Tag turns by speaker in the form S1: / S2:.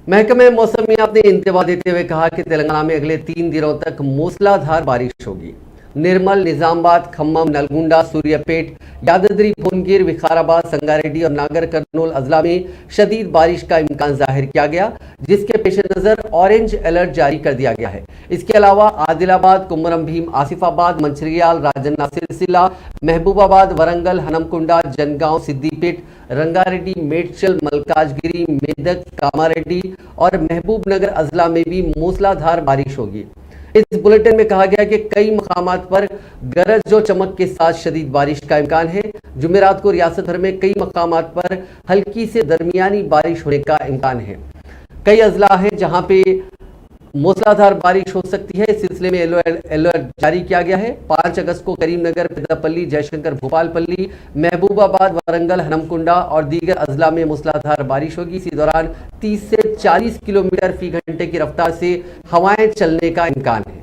S1: महकमे मौसमियात ने इंतबा देते हुए कहा कि तेलंगाना में अगले 3 दिनों तक मूसलाधार बारिश होगी। निर्मल, निजामाबाद, खम्मम, नलगुंडा, सूर्यापेट, यादाद्री, भुवनगिर, विकाराबाद, संगारेड्डी और नागर कर्नूल अजला में शदीद बारिश का इम्कान जाहिर किया गया, जिसके पेश नज़र ऑरेंज अलर्ट जारी कर दिया गया है। इसके अलावा आदिलाबाद, कुमरम भीम, आसिफाबाद, मंचिर्याल, राजन्ना सिलसिला, महबूबाबाद, वरंगल, हनमकुंडा, जनगांव, सिद्दीपेट, रंगारेड्डी, मेडचल, मलकाजगिरी, मेदक, कामारेड्डी और महबूब नगर अजला में भी मूसलाधार बारिश होगी। इस बुलेटिन में कहा गया कि कई मकामात पर गरज और चमक के साथ शदीद बारिश का इम्कान है। जुमेरात को रियासत भर में कई मकामात पर हल्की से दरमियानी बारिश होने का इम्कान है। कई अजला हैं जहां पे मूसलाधार बारिश हो सकती है। इस सिलसिले में अलर्ट जारी किया गया है। 5 अगस्त को करीमनगर, पेद्दापल्ली, जयशंकर, भोपालपल्ली, महबूबाबाद, वरंगल, हनमकुंडा और दीगर अजला में मूसलाधार बारिश होगी। इसी दौरान 30 से 40 किलोमीटर फी घंटे की रफ्तार से हवाएं चलने का इम्कान है।